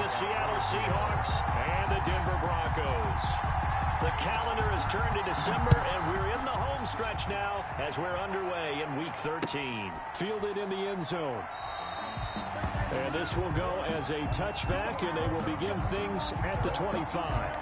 the Seattle Seahawks and the Denver Broncos. The calendar has turned to December, and we're in the home stretch now as we're underway in Week 13. Fielded in the end zone. And this will go as a touchback, and they will begin things at the 25.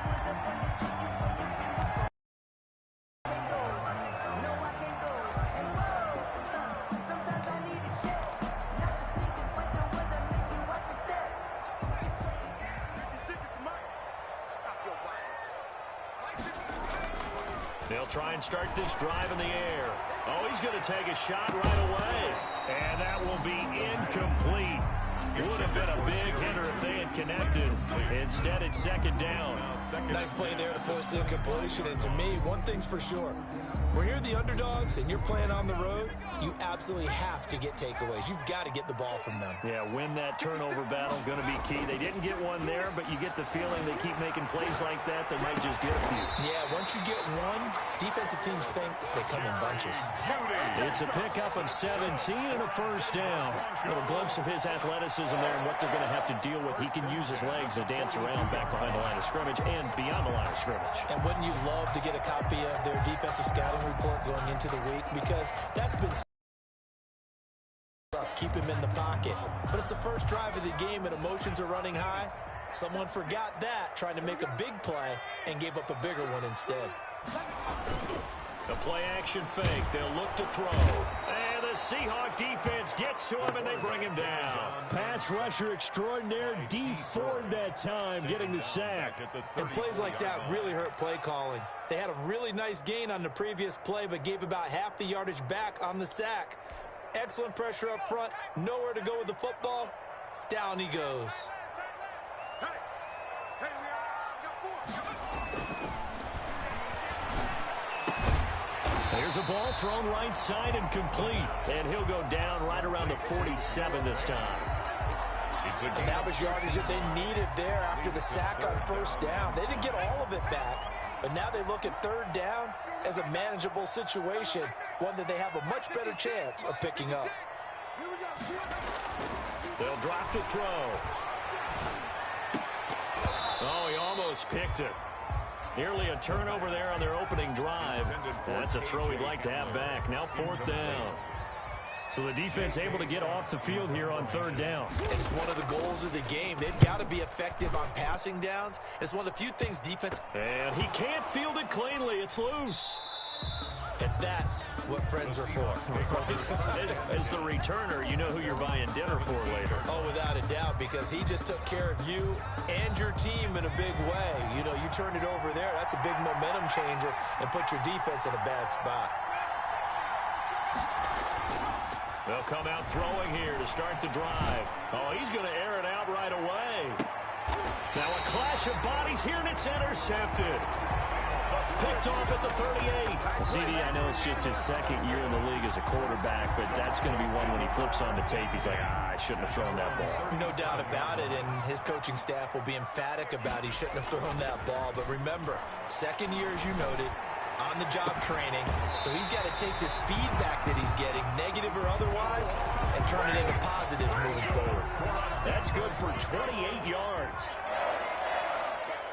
They'll try and start this drive in the air. Oh, he's going to take a shot right away. And that will be incomplete. Would have been a big hitter if they had connected. Instead, it's second down. Nice play there to force the incompletion. And to me, one thing's for sure. When you're the underdogs and you're playing on the road, you absolutely have to get takeaways. You've got to get the ball from them. Yeah, win that turnover battle, going to be key. They didn't get one there, but you get the feeling they keep making plays like that, they might just get a few. Yeah, once you get one, defensive teams think they come in bunches. It's a pickup of 17 and a first down. A little glimpse of his athleticism there and what they're going to have to deal with. He can use his legs to dance around back behind the line of scrimmage and beyond the line of scrimmage. And wouldn't you love to get a copy of their defensive scouting report going into the week? Because that's been up, keep him in the pocket. But it's the first drive of the game and emotions are running high. Someone forgot that, trying to make a big play and gave up a bigger one instead. The play-action fake. They'll look to throw. And the Seahawk defense gets to him, and they bring him down. Pass rusher extraordinaire, D Ford that time, getting the sack. And plays like that really hurt play calling. They had a really nice gain on the previous play, but gave about half the yardage back on the sack. Excellent pressure up front. Nowhere to go with the football. Down he goes. There's a ball thrown right side and complete. And he'll go down right around the 47 this time. And that was yardage that they needed there after the sack on first down. They didn't get all of it back, but now they look at third down as a manageable situation, one that they have a much better chance of picking up. They'll drop to throw. Oh, he almost picked it. Nearly a turnover there on their opening drive. That's a throw he'd like to have back. Now fourth down. So the defense able to get off the field here on third down. It's one of the goals of the game. They've got to be effective on passing downs. It's one of the few things defense... And he can't field it cleanly. It's loose. And that's what friends are for. As the returner, you know who you're buying dinner for later. Oh, without a doubt, because he just took care of you and your team in a big way. You know, you turned it over there. That's a big momentum changer and put your defense in a bad spot. They'll come out throwing here to start the drive. Oh, he's going to air it out right away. Now a clash of bodies here, and it's intercepted. Picked off at the 38. CD, I know it's just his second year in the league as a quarterback, but that's going to be one when he flips on the tape, he's like, I shouldn't have thrown that ball. No doubt about it, and his coaching staff will be emphatic about he shouldn't have thrown that ball. But remember, second year, as you noted, on-the-job training, so he's got to take this feedback that he's getting, negative or otherwise, and turn it into positives moving forward. That's good for 28 yards.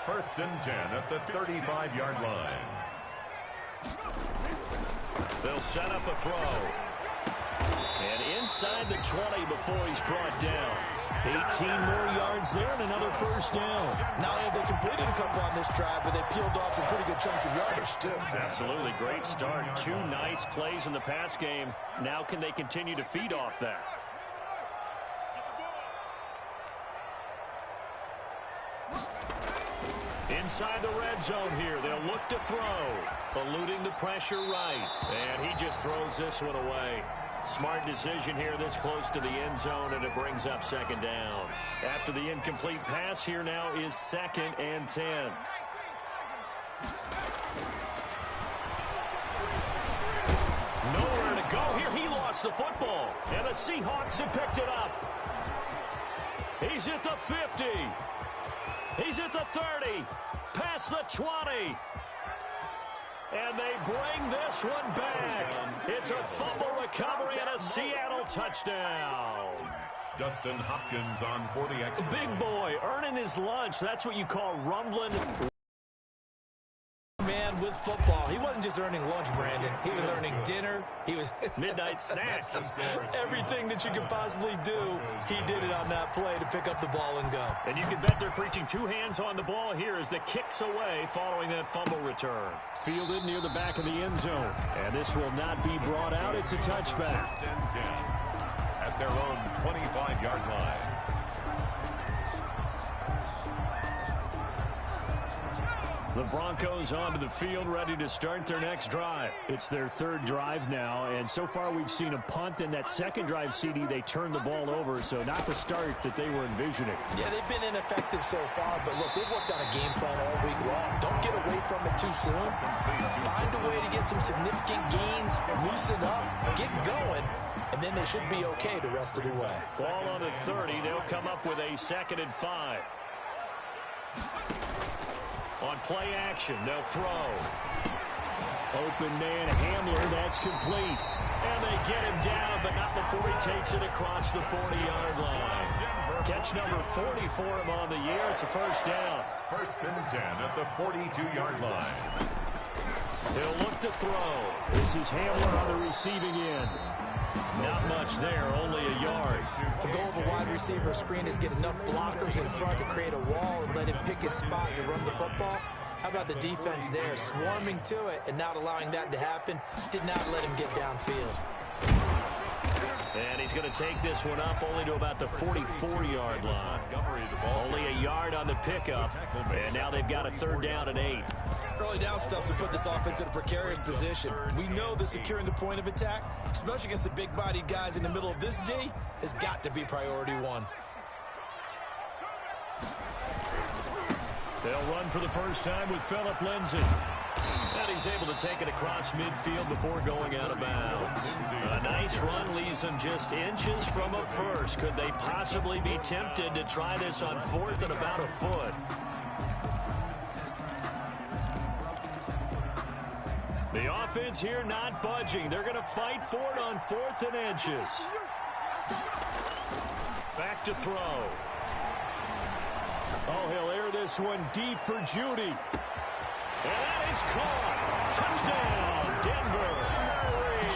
First and 10 at the 35-yard line. They'll set up a throw. And inside the 20 before he's brought down. 18 more yards there and another first down. Not only have they completed a couple on this drive, but they peeled off some pretty good chunks of yardage, too. Absolutely. Great start. Two nice plays in the pass game. Now can they continue to feed off that? Inside the red zone here. They'll look to throw. Eluding the pressure right. And he just throws this one away. Smart decision here this close to the end zone, and it brings up second down. After the incomplete pass, here now is 2nd and 10. Nowhere to go here. He lost the football, and the Seahawks have picked it up. He's at the 50. He's at the 30. Past the 20. And they bring this one back. It's a fumble recovery and a Seattle touchdown. Dustin Hopkins on for the extra. Big boy earning his lunch. That's what you call rumbling. Man with football. He wasn't just earning lunch, Brandon. He was earning dinner. He was midnight snack. Everything that you could possibly do, he did it on that play to pick up the ball and go. And you can bet they're preaching two hands on the ball here as the kick's away following that fumble return. Fielded near the back of the end zone. And this will not be brought out. It's a touchback. First and 10 at their own 25-yard line. The Broncos onto the field, ready to start their next drive. It's their third drive now, and so far we've seen a punt. In that second drive, CD, they turned the ball over, so not the start that they were envisioning. Yeah, they've been ineffective so far, but look, they've worked on a game plan all week long. Don't get away from it too soon. Find a way to get some significant gains, loosen up, get going, and then they should be okay the rest of the way. Ball on the 30. They'll come up with a 2nd and 5. On play action, they'll throw. Open man, Hamler, that's complete. And they get him down, but not before he takes it across the 40-yard line. Catch number 40 for him on the year. It's a first down. First and 10 at the 42-yard line. He'll look to throw. This is Hamler on the receiving end. Not much there, only a yard. The goal of a wide receiver screen is get enough blockers in front to create a wall and let him pick his spot to run the football. How about the defense there, swarming to it and not allowing that to happen? Did not let him get downfield. And he's going to take this one up only to about the 44-yard line. Only a yard on the pickup, and now they've got a 3rd down and 8. Early down stuff's to put this offense in a precarious position. We know that securing the point of attack, especially against the big-bodied guys in the middle of this D, has got to be priority one. They'll run for the first time with Phillip Lindsay. And he's able to take it across midfield before going out of bounds. A nice run leaves them just inches from a first. Could they possibly be tempted to try this on 4th and about a foot? The offense here not budging. They're going to fight for it on 4th and inches. Back to throw. Oh, he'll air this one deep for Judy. And that is caught. Touchdown, Denver.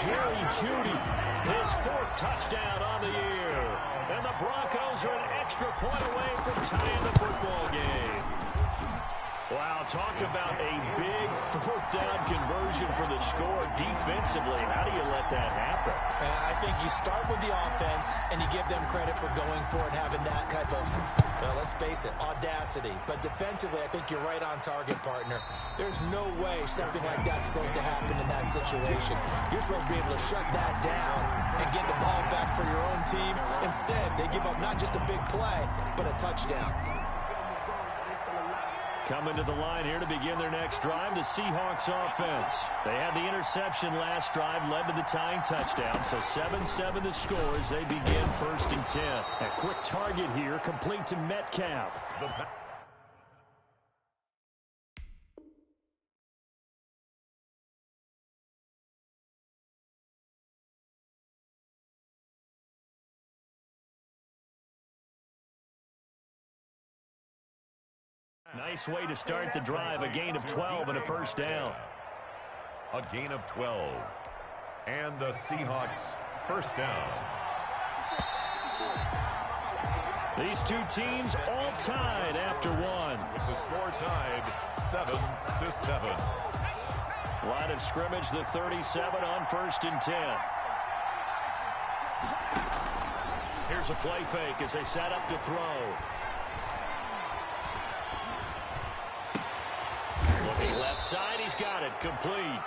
Jerry Judy, his 4th touchdown on the year. And the Broncos are an extra point away from tying the football game. Wow, talk about a big 4th down conversion for the score defensively. How do you let that happen? I think you start with the offense, and you give them credit for going for it, having that type of, well, let's face it, audacity. But defensively, I think you're right on target, partner. There's no way something like that's supposed to happen in that situation. You're supposed to be able to shut that down and get the ball back for your own team. Instead, they give up not just a big play, but a touchdown. Coming to the line here to begin their next drive, the Seahawks offense. They had the interception last drive, led to the tying touchdown. So 7-7 the score as they begin 1st and 10. A quick target here, complete to Metcalf. Nice way to start the drive, a gain of 12 and a first down. A gain of 12. And the Seahawks first down. These two teams all tied after one. With the score tied 7-7. Line of scrimmage, the 37 on 1st and 10. Here's a play fake as they set up to throw. Looking left side, he's got it, complete.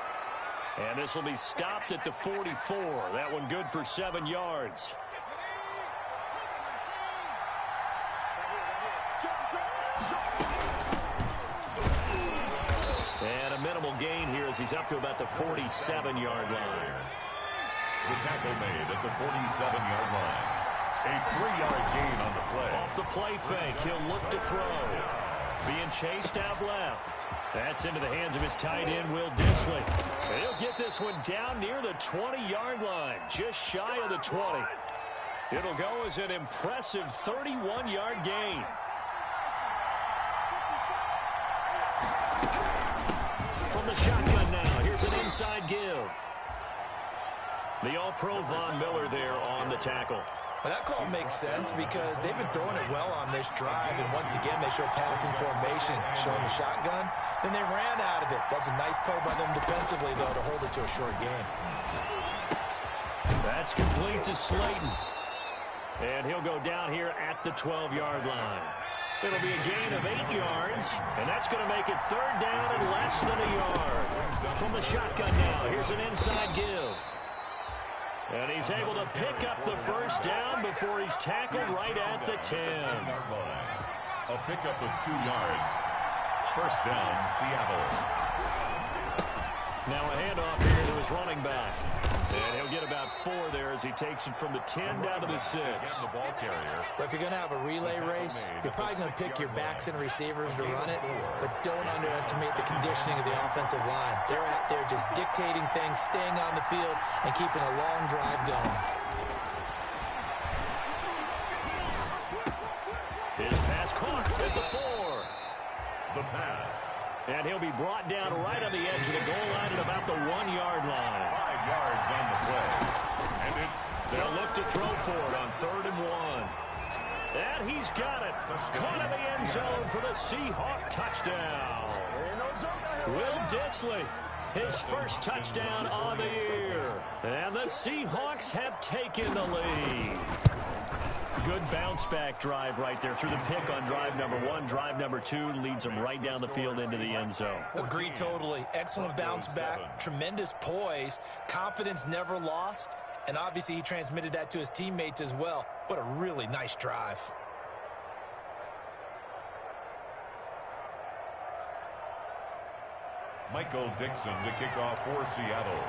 And this will be stopped at the 44. That one good for 7 yards. And a minimal gain here as he's up to about the 47-yard line. The tackle made at the 47-yard line. A 3-yard gain on the play. Off the play fake, he'll look to throw. Being chased out left. That's into the hands of his tight end, Will Dissly. And he'll get this one down near the 20-yard line, just shy of the 20. It'll go as an impressive 31-yard gain. From the shotgun now, here's an inside give. The All-Pro Von Miller there on the tackle. Well, that call makes sense because they've been throwing it well on this drive, and once again they show passing formation, showing the shotgun. Then they ran out of it. That's a nice play by them defensively, though, to hold it to a short gain. That's complete to Slayton. And he'll go down here at the 12-yard line. It'll be a gain of 8 yards, and that's going to make it third down and less than a yard. From the shotgun now, here's an inside give. And he's able to pick up the first down before he's tackled right at the 10. A pickup of 2 yards. First down, Seattle. Now a handoff here to his running back. And he'll get about 4 there as he takes it from the 10 down to the 6. The ball carrier. But if you're going to have a relay race, you're probably going to pick your backs and receivers to run it, but don't underestimate the conditioning of the offensive line. They're out there just dictating things, staying on the field, and keeping a long drive going. His pass caught at the 4. The pass. And he'll be brought down right on the edge of the goal line at about the 1-yard line. 5 yards on the play. And they'll look to throw for it on 3rd and 1. And he's got it. Caught in the end zone for the Seahawk touchdown. Will Dissly, his first touchdown on the year. And the Seahawks have taken the lead. Good bounce-back drive right there through the pick on drive number 1. Drive number 2 leads them right down the field into the end zone. Agree totally. Excellent bounce back, tremendous poise, confidence never lost, and obviously he transmitted that to his teammates as well. What a really nice drive. Michael Dixon to kick off for Seattle.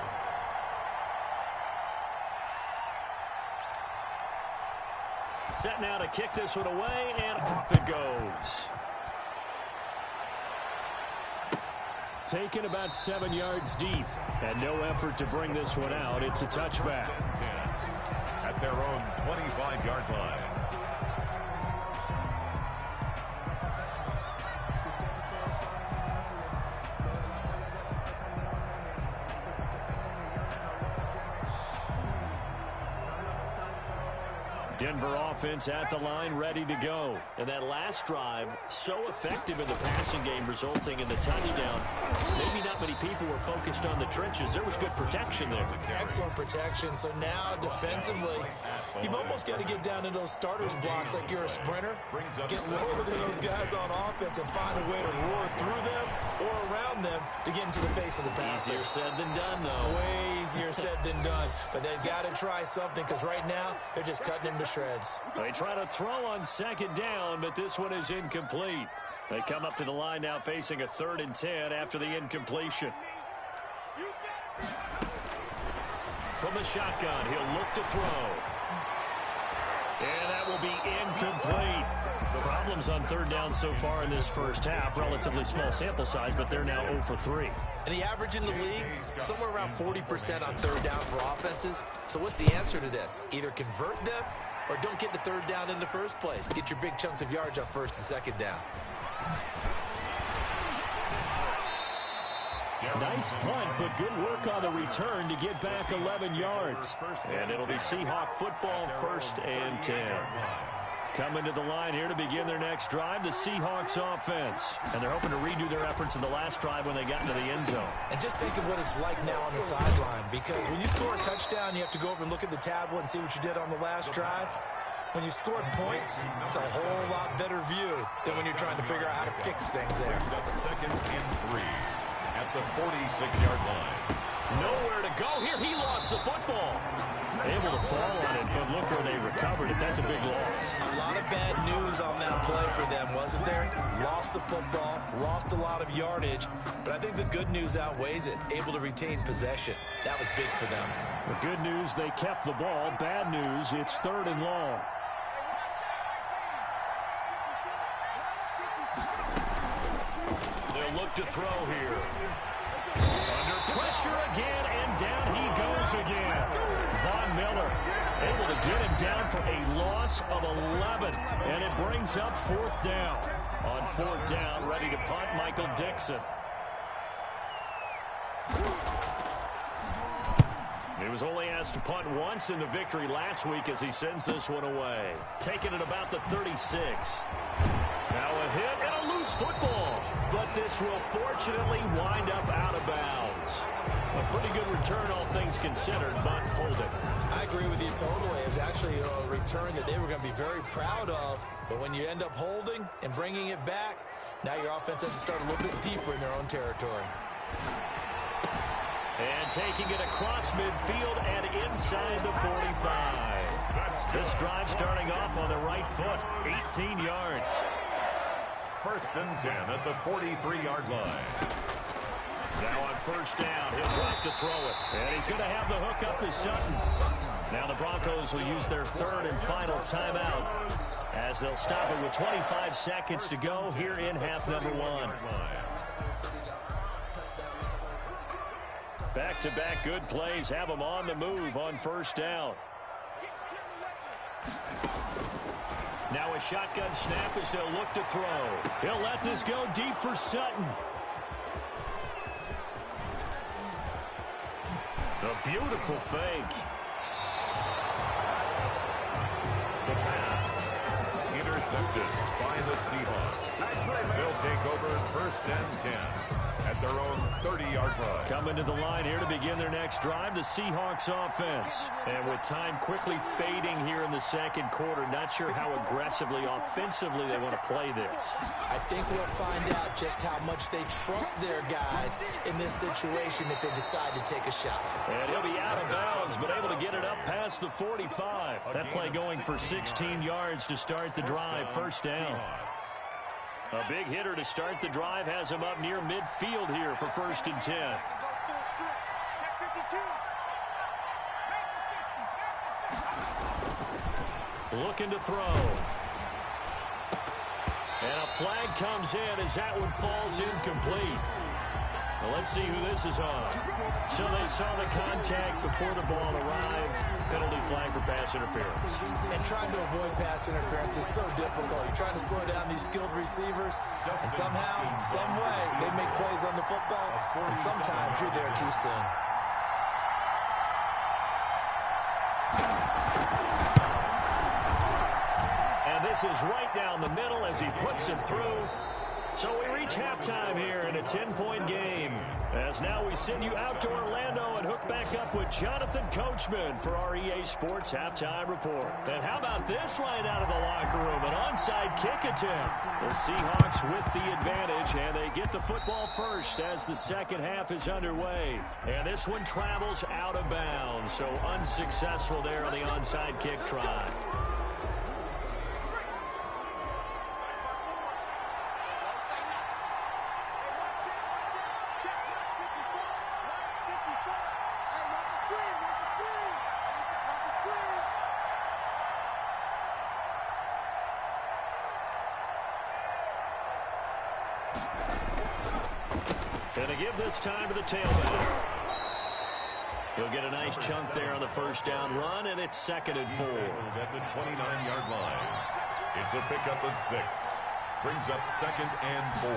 Set now to kick this one away, and off it goes. Taken about 7 yards deep, and no effort to bring this one out. It's a touchback. At their own 25-yard line. Denver offense at the line, ready to go. And that last drive, so effective in the passing game, resulting in the touchdown. Maybe not many people were focused on the trenches. There was good protection there. Excellent protection. So now, defensively, you've almost got to get down to those starters blocks like you're a sprinter. Get lower than those guys on offense and find a way to roar through them or around them to get into the face of the passer. Easier said than done, though. Way easier said than done. But they've got to try something because right now, they're just cutting him to shreds. They try to throw on 2nd down, but this one is incomplete. They come up to the line now facing a 3rd and 10 after the incompletion. From the shotgun, he'll look to throw. And that will be incomplete. Problems on 3rd down so far in this first half. Relatively small sample size, but they're now 0 for 3. And the average in the league, somewhere around 40% on 3rd down for offenses. So what's the answer to this? Either convert them or don't get the 3rd down in the first place. Get your big chunks of yards on 1st and 2nd down. Nice punt, but good work on the return to get back 11 yards. And it'll be Seahawk football, 1st and 10. Coming to the line here to begin their next drive, the Seahawks offense. And they're hoping to redo their efforts in the last drive when they got into the end zone. And just think of what it's like now on the sideline, because when you score a touchdown, you have to go over and look at the tablet and see what you did on the last drive. When you scored points, it's a whole lot better view than when you're trying to figure out how to fix things there. 2nd and 3 at the 46-yard line. Nowhere to go here. He lost the football. Able to fall on it, but look where they recovered it. That's a big loss. A lot of bad news on that play for them, wasn't there? Lost the football, lost a lot of yardage, but I think the good news outweighs it. Able to retain possession. That was big for them. The good news, they kept the ball. Bad news, it's 3rd and long. They'll look to throw here. Under pressure again, and down he goes again. Von Miller able to get him down for a loss of 11, and it brings up 4th down. On 4th down, ready to punt, Michael Dixon. He was only asked to punt once in the victory last week as he sends this one away. Taking it about the 36. Now a hit and a loose football. But this will fortunately wind up out of bounds. A pretty good return, all things considered, but hold it. I agree with you totally. It was actually a return that they were going to be very proud of. But when you end up holding and bringing it back, now your offense has to start a little bit deeper in their own territory. And taking it across midfield and inside the 45. This drive starting off on the right foot, 18 yards. 1st and 10 at the 43-yard line. Now on 1st down, he'll drop to throw it. And he's going to have the hook up to Sutton. Now the Broncos will use their 3rd and final timeout as they'll stop it with 25 seconds to go here in half number 1. Back-to-back good plays have them on the move on 1st down. Now a shotgun snap as they'll look to throw. He'll let this go deep for Sutton. A beautiful fake. The pass intercepted by the Seahawks. They'll take over 1st and 10 at their own 30-yard line. Coming to the line here to begin their next drive, the Seahawks offense. And with time quickly fading here in the 2nd quarter, not sure how aggressively, offensively they want to play this. I think we'll find out just how much they trust their guys in this situation if they decide to take a shot. And he'll be out of bounds, but able to get it up past the 45. That play going for 16 yards to start the drive, 1st down. A big hitter to start the drive has him up near midfield here for 1st and 10. Looking to throw. And a flag comes in as that one falls incomplete. Well, let's see who this is on. So they saw the contact before the ball arrived. Penalty flag for pass interference. And trying to avoid pass interference is so difficult. You're trying to slow down these skilled receivers, and somehow, some way, they make plays on the football, and sometimes you're there too soon. And this is right down the middle as he puts it through. So we reach halftime here in a 10-point game. As now we send you out to Orlando and hook back up with Jonathan Coachman for our EA Sports Halftime Report. And how about this right out of the locker room? An onside kick attempt. The Seahawks with the advantage, and they get the football first as the 2nd half is underway. And this one travels out of bounds, so unsuccessful there on the onside kick try. And to give this time to the tailback. He'll get a nice chunk there on the 1st down run, and it's 2nd and 4. At the 29-yard line. It's a pickup of 6. Brings up 2nd and 4.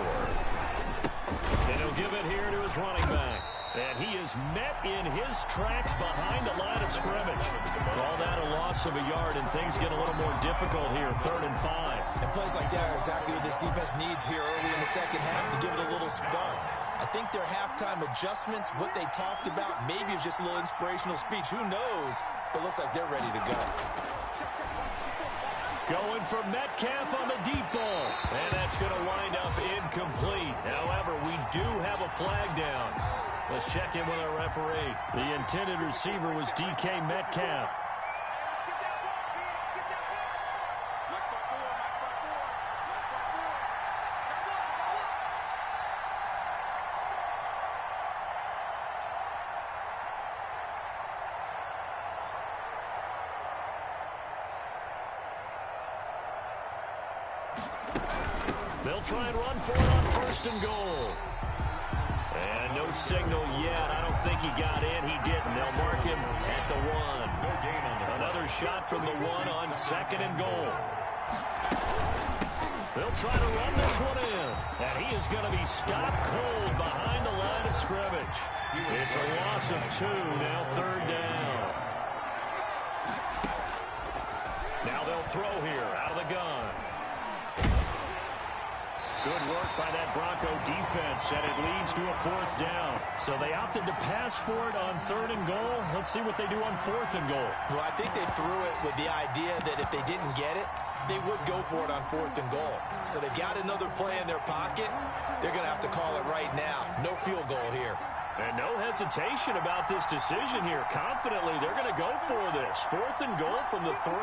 And he'll give it here to his running back. And he is met in his tracks behind the line of scrimmage. Call that a loss of a yard, and things get a little more difficult here, 3rd and 5. And plays like that are exactly what this defense needs here early in the 2nd half to give it a little spark. I think their halftime adjustments, what they talked about, maybe it's just a little inspirational speech. Who knows? But looks like they're ready to go. Going for Metcalf on the deep ball. And that's going to wind up incomplete. However, we do have a flag down. Let's check in with our referee. The intended receiver was DK Metcalf. They'll try and run for it on 1st and goal. And no signal yet. I don't think he got in. He didn't. They'll mark him at the 1. No gain on the play. Another shot from the 1 on 2nd and goal. They'll try to run this one in. And he is going to be stopped cold behind the line of scrimmage. It's a loss of 2. Now 3rd down. Now they'll throw here out of the gun. Good work by that Bronco defense, and it leads to a 4th down. So they opted to pass for it on 3rd and goal. Let's see what they do on 4th and goal. Well, I think they threw it with the idea that if they didn't get it, they would go for it on 4th and goal. So they've got another play in their pocket. They're going to have to call it right now. No field goal here. And no hesitation about this decision here. Confidently, they're going to go for this. 4th and goal from the 3.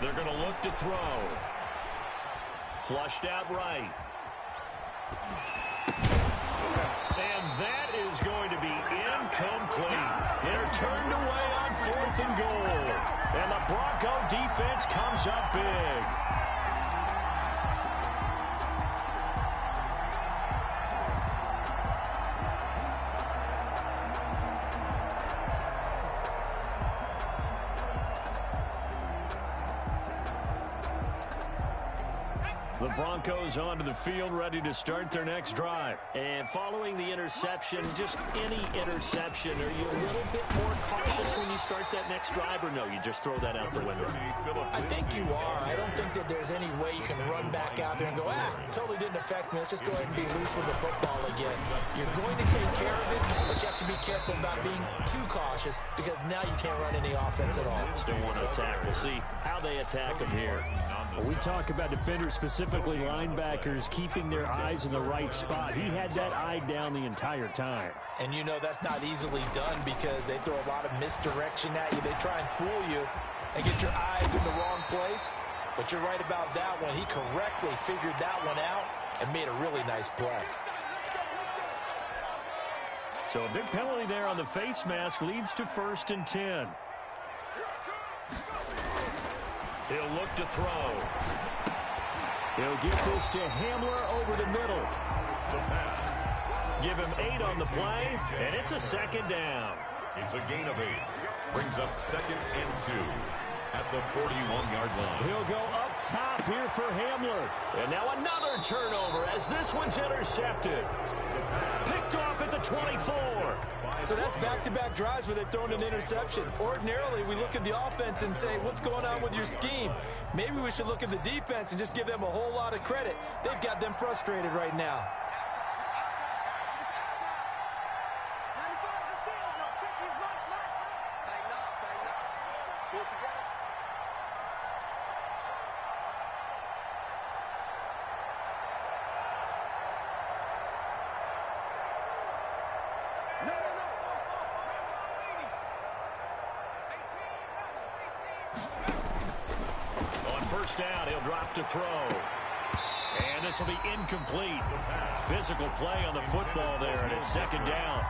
They're going to look to throw. Flushed out right. And that is going to be incomplete. They're turned away on 4th and goal. And the Bronco defense comes up big. The Broncos onto the field, ready to start their next drive. And following the interception, just any interception, are you a little bit more cautious when you start that next drive, or no, you just throw that out the window? I think you are. I don't think that there's any way you can run back out there and go, totally didn't affect me. Let's just go ahead and be loose with the football again. You're going to take care of it, but you have to be careful about being too cautious because now you can't run any offense at all. Still want to attack. We'll see how they attack them here. When we talk about defenders, specifically linebackers, keeping their eyes in the right spot. He had that eye down the entire time. And you know that's not easily done because they throw a lot of misdirection at you. They try and fool you and get your eyes in the wrong place. But you're right about that one. He correctly figured that one out and made a really nice play. So a big penalty there on the face mask leads to 1st and 10. He'll look to throw. He'll get this to Hamler over the middle. The pass. Give him 8 on the play, and it's a 2nd down. It's a gain of 8. Brings up 2nd and 2 at the 41-yard line. He'll go up top here for Hamler. And now another turnover as this one's intercepted. Picked off at the 24. So that's back-to-back drives where they've thrown an interception. Ordinarily, we look at the offense and say, what's going on with your scheme? Maybe we should look at the defense and just give them a whole lot of credit. They've got them frustrated right now. First down, he'll drop to throw. And this will be incomplete. Physical play on the football there, and it's 2nd down.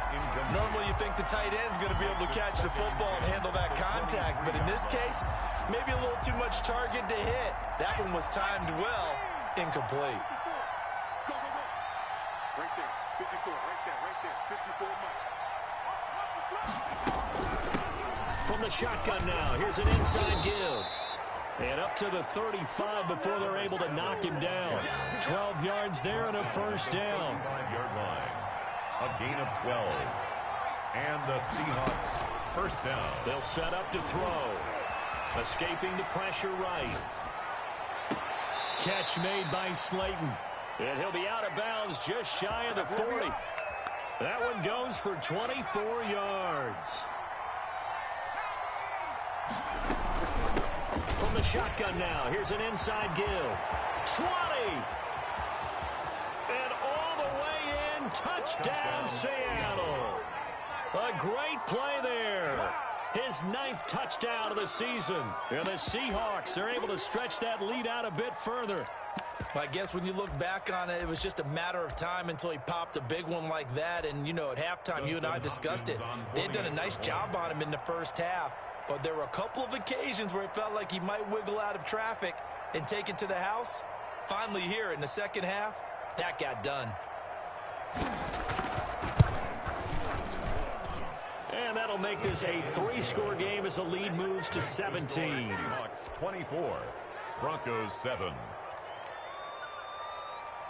Normally you think the tight end's going to be able to catch the football and handle that contact, but in this case, maybe a little too much target to hit. That one was timed well, incomplete. Go, go, go. Right there, 54, right there, 54 Mike. From the shotgun now, here's an inside give. And up to the 35 before they're able to knock him down. 12 yards there and a 1st down. 5-yard line. A gain of 12. And the Seahawks 1st down. They'll set up to throw. Escaping the pressure right. Catch made by Slayton. And he'll be out of bounds just shy of the 40. That one goes for 24 yards. From the shotgun now, here's an inside give. 20. And all the way in, touchdown Seattle. A great play there. His 9th touchdown of the season. And the Seahawks are able to stretch that lead out a bit further. Well, I guess when you look back on it, it was just a matter of time until he popped a big one like that. And, you know, at halftime, you and I discussed it. They had done a nice job on him in the first half. But there were a couple of occasions where it felt like he might wiggle out of traffic and take it to the house. Finally here in the second half, that got done. And that'll make this a 3-score game as the lead moves to 17. Seahawks 24, Broncos 7.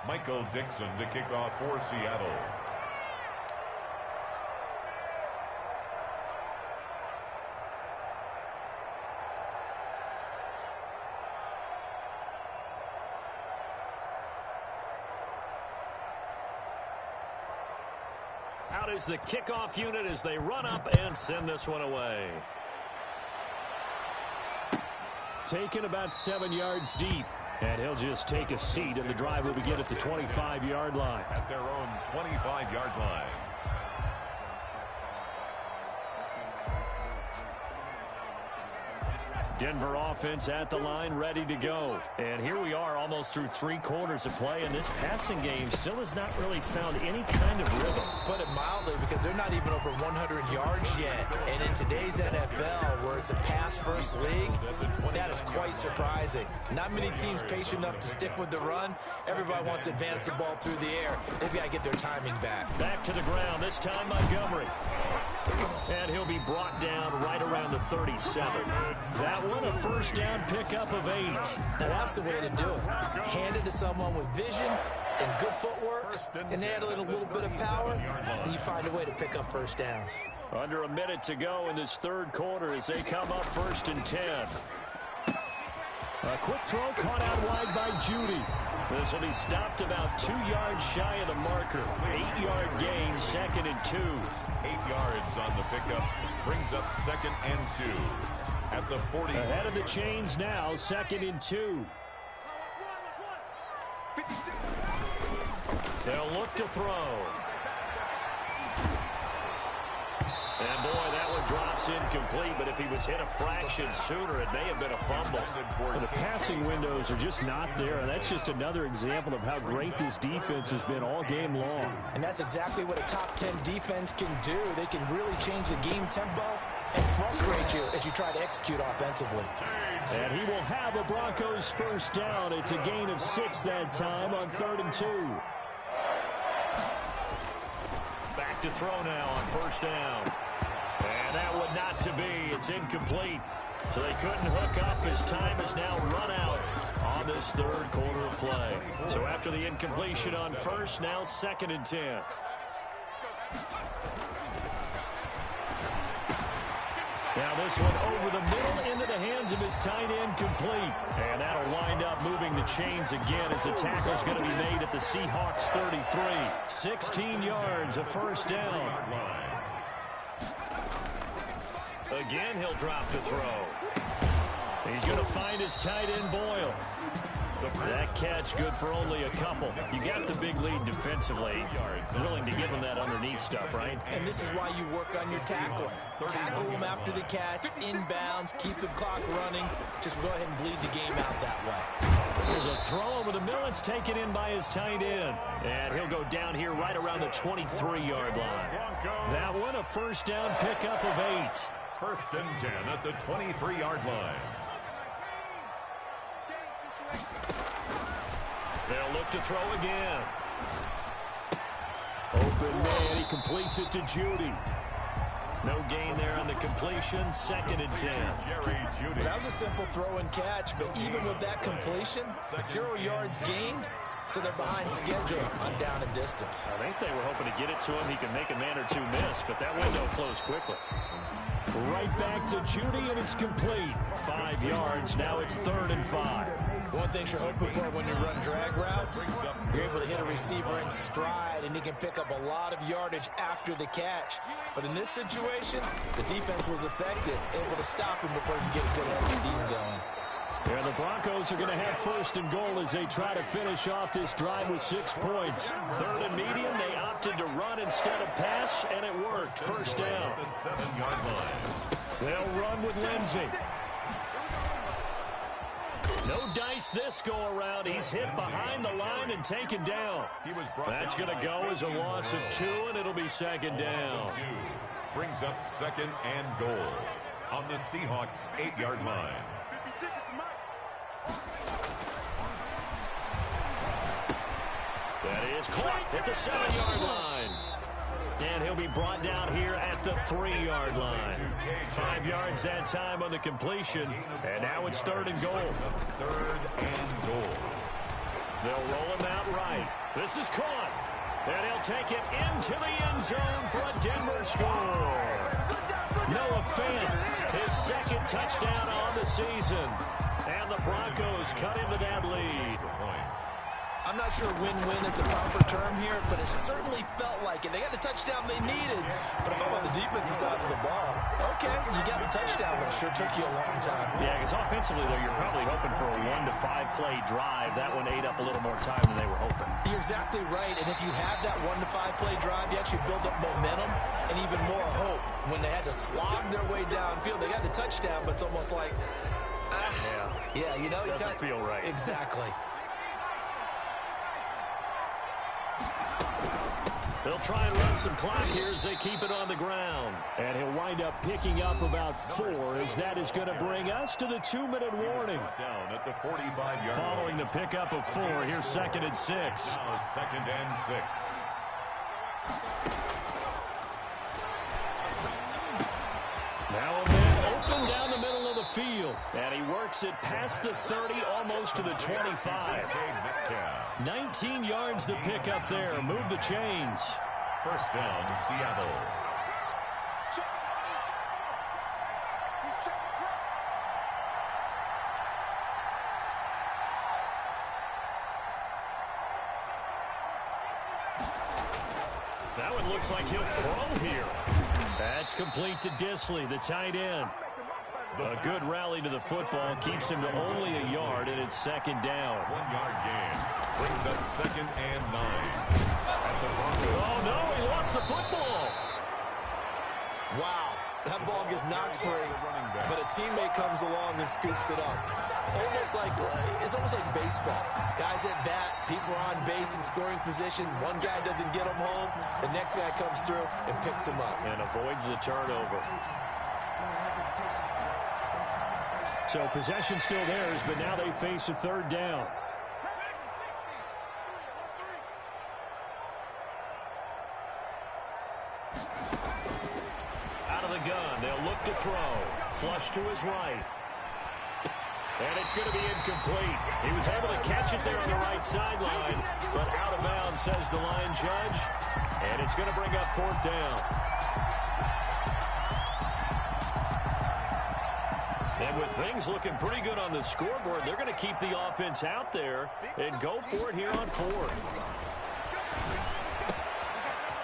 Michael Dixon to kick off for Seattle. Out is the kickoff unit as they run up and send this one away. Taken about 7 yards deep. And he'll just take a seat, and the drive will begin at the 25-yard line. At their own 25-yard line. Denver offense at the line, ready to go. And here we are almost through 3 quarters of play, and this passing game still has not really found any kind of rhythm. Put it mildly, because they're not even over 100 yards yet. And in today's NFL, where it's a pass-first league, that is quite surprising. Not many teams patient enough to stick with the run. Everybody wants to advance the ball through the air. They've got to get their timing back. Back to the ground, this time Montgomery. And he'll be brought down right around the 37. That one a first down pickup of 8. Now that's the way to do it. Hand it to someone with vision and good footwork, and add in a little bit of power, and you find a way to pick up first downs. Under a minute to go in this third quarter as they come up 1st and 10. A quick throw caught out wide by Judy. This will be stopped about 2 yards shy of the marker. 8-yard gain, 2nd and 2. 8 yards on the pickup brings up 2nd and 2 at the 40. Ahead of the chains now, 2nd and 2. They'll look to throw. And boy, that one drops incomplete, but if he was hit a fraction sooner, it may have been a fumble. The passing windows are just not there, and that's just another example of how great this defense has been all game long. And that's exactly what a top 10 defense can do. They can really change the game tempo and frustrate you as you try to execute offensively. And he will have a Broncos first down. It's a gain of 6 that time on 3rd and 2. Back to throw now on 1st down. And that would not to be. It's incomplete. So they couldn't hook up as time is now run out on this third quarter of play. So after the incompletion on 1st, now 2nd and 10. Now this one over the middle into the hands of his tight end, complete. And that'll wind up moving the chains again as the tackle's going to be made at the Seahawks 33. 16 yards, a first down. Again, he'll drop the throw. He's going to find his tight end, Boyle. That catch good for only a couple. You got the big lead defensively. Willing to give him that underneath stuff, right? And this is why you work on your tackling. Tackle him after the catch, inbounds, keep the clock running. Just go ahead and bleed the game out that way. There's a throw over the middle. It's taken in by his tight end. And he'll go down here right around the 23-yard line. That one a first down pickup of 8. 1st and 10 at the 23-yard line. They'll look to throw again. Open man, he completes it to Judy. No gain there on the completion. 2nd and 10. Well, that was a simple throw and catch, but even with that completion, 0 yards gained, so they're behind schedule on down and distance. I think they were hoping to get it to him. He can make a man or two miss, but that window closed quickly. Right back to Judy, and it's complete. 5 yards. Now it's 3rd and 5. One thing you're hoping for when you run drag routes, you're able to hit a receiver in stride, and he can pick up a lot of yardage after the catch. But in this situation, the defense was effective, able to stop him before you get a good head of steam going. Yeah, the Broncos are going to have 1st and goal as they try to finish off this drive with 6 points. 3rd and medium, they opted to run instead of pass, and it worked. First down. The 7-yard line. They'll run with Lindsey. No dice this go-around. He's hit behind the line and taken down. That's going to go as a loss of 2, and it'll be second down. Brings up second and goal on the Seahawks' 8-yard line. That is caught at the 7-yard line. And he'll be brought down here at the 3-yard line. 5 yards that time on the completion. And now it's 3rd and goal. 3rd and goal. They'll roll him out right. This is caught. And he'll take it into the end zone for a Denver score. Noah Fant, his 2nd touchdown on the season. And the Broncos cut into that lead. I'm not sure win-win is the proper term here, but it certainly felt like it. They got the touchdown they needed, but if I'm on the defensive side of the ball, okay, you got the touchdown, but it sure took you a long time. Yeah, because offensively, though, you're probably hoping for a 1 to 5 play drive. That one ate up a little more time than they were hoping. You're exactly right, and if you have that 1 to 5 play drive, you actually build up momentum and even more hope. When they had to slog their way downfield, they got the touchdown, but it's almost like, yeah, you know, doesn't feel right. Exactly. They'll try and run some clock here as they keep it on the ground. And he'll wind up picking up about 4, as that is going to bring us to the 2-minute warning. Down at the 45-yard Following the pickup of 4, here's 2nd and 6. Now 2nd and 6. Now a man open down the middle of the field. And he works it past the 30, almost to the 25. 19 yards the pickup there. Move the chains. 1st down, Seattle. That one looks like he'll throw here. That's complete to Disley, the tight end. A good rally to the football keeps him to only a yard, and it's 2nd down. 1-yard gain. Brings up 2nd and 9. At the Broncos. Oh, no, he lost the football. Wow, that ball gets knocked free, but a teammate comes along and scoops it up. It's almost like baseball. Guys at bat, people are on base in scoring position. One guy doesn't get him home. The next guy comes through and picks him up. And avoids the turnover. So possession still theirs, but now they face a 3rd down. Out of the gun, they'll look to throw. Flush to his right. And it's going to be incomplete. He was able to catch it there on the right sideline, but out of bounds, says the line judge. And it's going to bring up 4th down. And with things looking pretty good on the scoreboard, they're going to keep the offense out there and go for it here on 4th.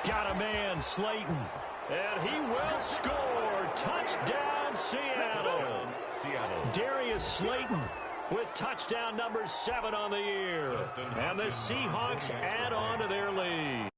Got a man, Slayton. And he will score. Touchdown, Seattle. Darius Slayton with touchdown number 7 on the year. And the Seahawks add on to their lead.